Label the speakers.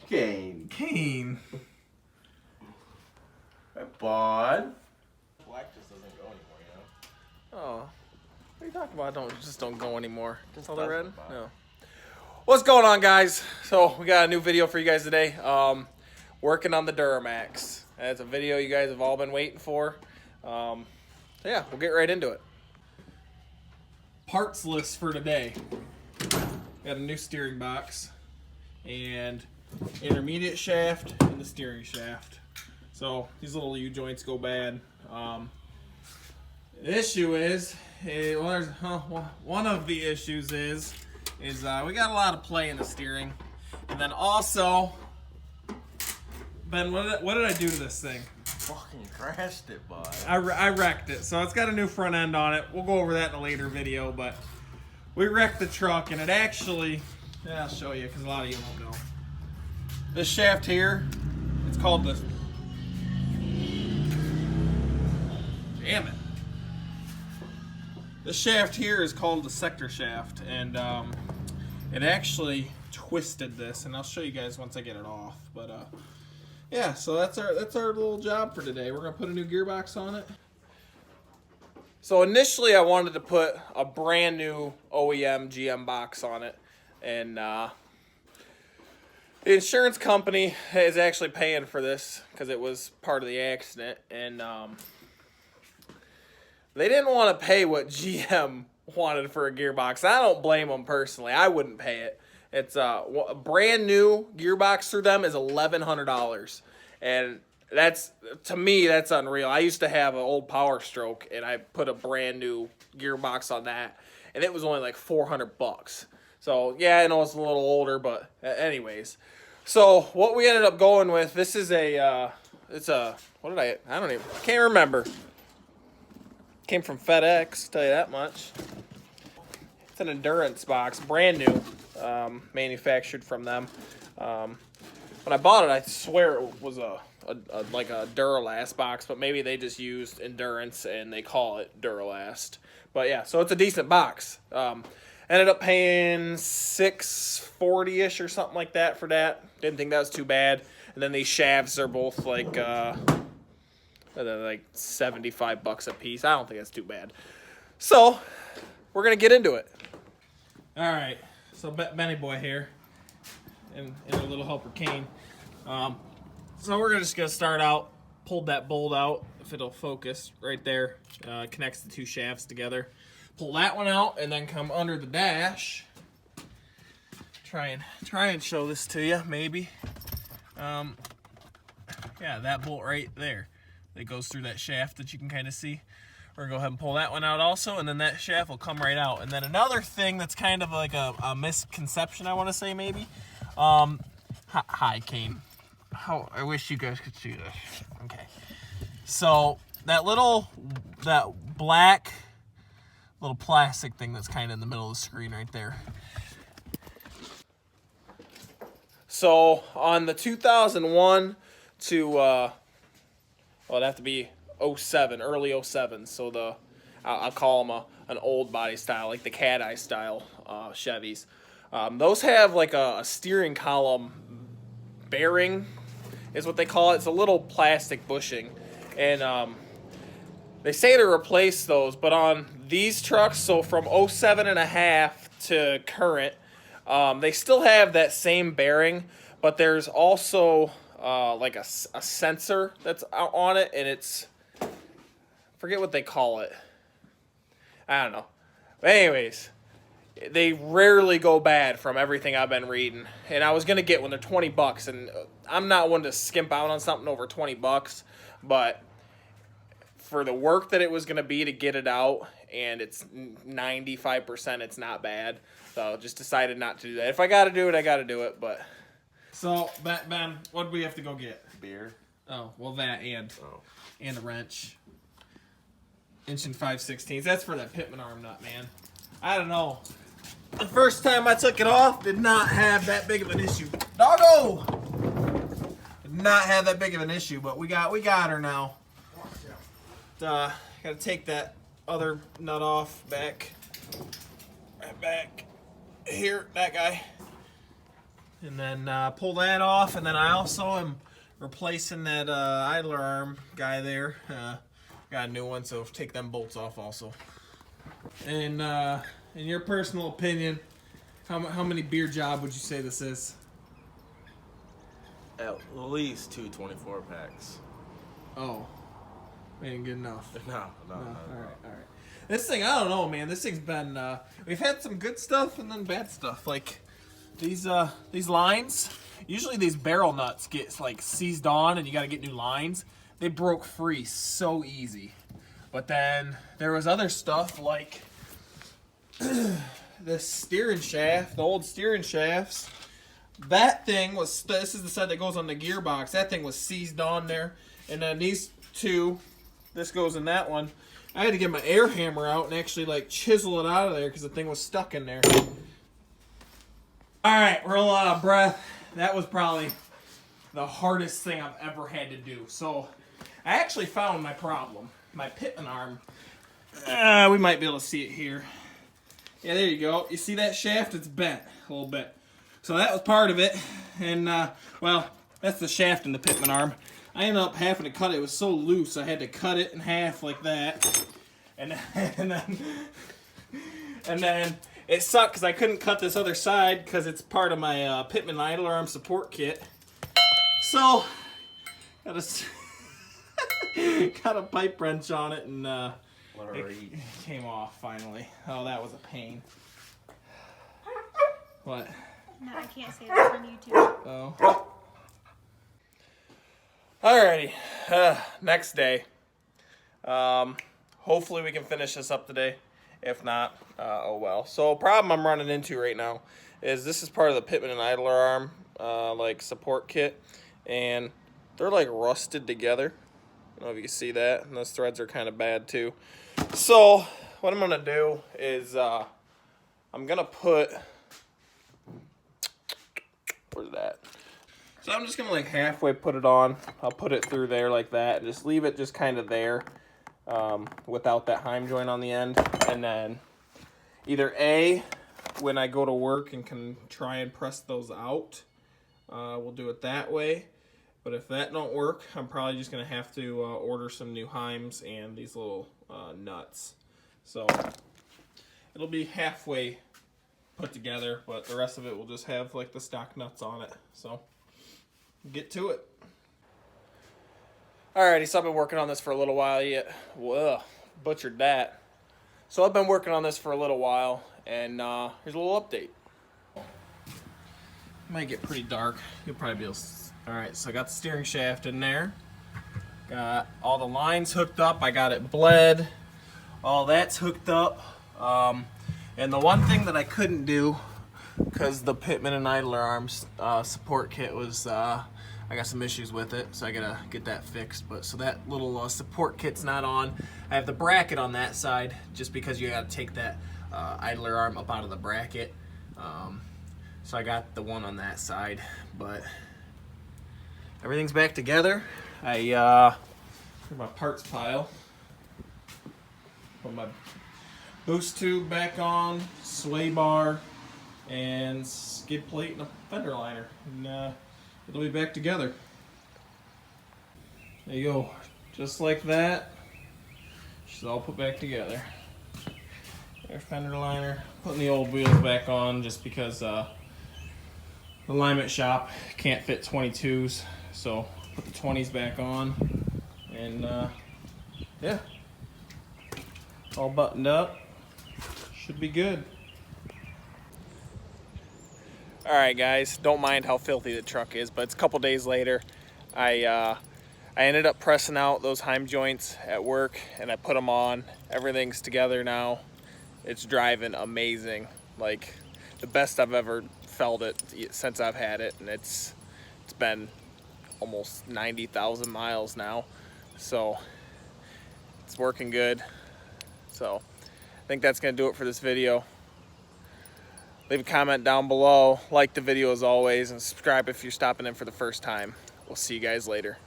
Speaker 1: Kane.
Speaker 2: Kane.
Speaker 1: Hey, bud. Black just doesn't go anymore, you know?
Speaker 2: Oh. What are you talking about? Just don't go anymore.
Speaker 1: Just
Speaker 2: All the red?
Speaker 1: doesn't, bud.
Speaker 2: No. What's going on, guys? So we got a new video for you guys today. Working on the Duramax. That's a video you guys have all been waiting for. So yeah, we'll get right into it. Parts list for today. Got a new steering box and intermediate shaft and the steering shaft. So these little U-joints go bad. The issue is, one of the issues is we got a lot of play in the steering. And then also, Ben, what did I do to this thing?
Speaker 1: Fucking crashed it, bud.
Speaker 2: I wrecked it. So it's got a new front end on it. We'll go over that in a later video, but we wrecked the truck, and it actually, yeah, I'll show you because a lot of you won't know. This shaft here, it's called the, damn it. This shaft here is called the sector shaft, and it actually twisted this, and I'll show you guys once I get it off. But yeah, so that's our little job for today. We're gonna put a new gearbox on it. So initially, I wanted to put a brand new OEM GM box on it, and the insurance company is actually paying for this because it was part of the accident, and they didn't want to pay what GM wanted for a gearbox. I don't blame them personally. I wouldn't pay it. It's a brand new gearbox through them is $1,100, and that's, to me, that's unreal. I used to have an old Power Stroke, and I put a brand new gearbox on that, and it was only like $400. So yeah, I know it's a little older, but anyways. So what we ended up going with, this is a what did I can't remember. Came from FedEx, tell you that much. It's an endurance box, brand new, manufactured from them. When I bought it, I swear it was like a Duralast box, but maybe they just used endurance and they call it Duralast. But yeah, so it's a decent box. Ended up paying $640-ish or something like that for that. Didn't think that was too bad. And then these shafts are both like 75 bucks a piece. I don't think that's too bad. So we're gonna get into it. All right, so Benny boy here, and our little helper Kane. So we're just gonna start out. Pulled that bolt out, if it'll focus right there. Connects the two shafts together. Pull that one out, and then come under the dash. Try and show this to you, maybe. Yeah, that bolt right there. It goes through that shaft that you can kind of see. We're gonna go ahead and pull that one out also, and then that shaft will come right out. And then another thing that's kind of like a misconception, I want to say maybe. Hi, Kane. I wish you guys could see this. Okay. So that black little plastic thing that's kind of in the middle of the screen right there. So on the 2001 to well, it'd have to be 07, early 07. So I'll call them an old body style, like the cat eye style Chevys. Those have like a steering column bearing, is what they call it. It's a little plastic bushing, and they say to replace those. But on these trucks, so from 07.5 to current, they still have that same bearing, but there's also like a sensor that's on it, and it's, forget what they call it. I don't know. But anyways, they rarely go bad from everything I've been reading. And I was going to get one. They're $20, and I'm not one to skimp out on something over $20, but for the work that it was going to be to get it out, and it's 95%, it's not bad. So just decided not to do that. If I got to do it, I got to do it, but... So, Ben, what do we have to go get?
Speaker 1: Beer.
Speaker 2: Oh, well, that and a wrench. 1 5/16. That's for that Pitman arm nut, man. I don't know. The first time I took it off, did not have that big of an issue. Doggo! Did not have that big of an issue, but we got her now. Got to take that other nut off right back here, that guy. and then pull that off, and then I also am replacing that idler arm guy there. Got a new one, so take them bolts off also. And in your personal opinion, how many beer job would you say this is?
Speaker 1: At least 2 24 packs.
Speaker 2: Oh, ain't good enough.
Speaker 1: No.
Speaker 2: All right. This thing, I don't know, man. This thing's been. We've had some good stuff and then bad stuff. Like these lines. Usually these barrel nuts get like seized on, and you got to get new lines. They broke free so easy. But then there was other stuff like the steering shaft, the old steering shafts. That thing was. This is the side that goes on the gearbox. That thing was seized on there, and then these two. This goes in that one. I had to get my air hammer out and actually like chisel it out of there because the thing was stuck in there. Alright, we're a lot out of breath. That was probably the hardest thing I've ever had to do. So I actually found my problem. My pitman arm. We might be able to see it here. Yeah, there you go. You see that shaft? It's bent a little bit. So that was part of it. And, well, that's the shaft in the pitman arm. I ended up having to cut it. It was so loose, I had to cut it in half like that. And then it sucked because I couldn't cut this other side because it's part of my pitman idler arm support kit. So, got a pipe wrench on it, and it came off finally. Oh, that was a pain. What?
Speaker 3: No, I can't say that on YouTube.
Speaker 2: Oh. Alrighty, next day. Hopefully we can finish this up today. If not, oh well. So problem I'm running into right now is this is part of the pitman and idler arm like support kit, and they're like rusted together. I don't know if you can see that, and those threads are kind of bad too. So what I'm gonna do is I'm gonna put, where's that? So I'm just gonna like halfway put it on. I'll put it through there like that, and just leave it just kind of there without that heim joint on the end. And then either A, when I go to work and can try and press those out, we'll do it that way. But if that don't work, I'm probably just gonna have to order some new heims and these little nuts. So it'll be halfway put together, but the rest of it will just have like the stock nuts on it. So get to it. Alrighty, so I've been working on this for a little while yet. Whoa, butchered that. So I've been working on this for a little while, and here's a little update. Might get pretty dark. You'll probably be able to... Alright, so I got the steering shaft in there. Got all the lines hooked up. I got it bled. All that's hooked up. And the one thing that I couldn't do, because the pitman and idler arms support kit was, I got some issues with it, so I gotta get that fixed. But so that little support kit's not on. I have the bracket on that side, just because you gotta take that idler arm up out of the bracket. So I got the one on that side, but everything's back together. Here's my parts pile. Put my boost tube back on, sway bar, and skid plate and a fender liner, and it'll be back together. There you go, just like that. She's all put back together. There's fender liner. Putting the old wheels back on just because the alignment shop can't fit 22s, so put the 20s back on, and yeah, all buttoned up. Should be good. Alright guys, don't mind how filthy the truck is, but it's a couple days later. I ended up pressing out those heim joints at work, and I put them on. Everything's together now. It's driving amazing, like the best I've ever felt it since I've had it, and it's been almost 90,000 miles now, so it's working good. So I think that's gonna do it for this video. Leave a comment down below, like the video as always, and subscribe if you're stopping in for the first time. We'll see you guys later.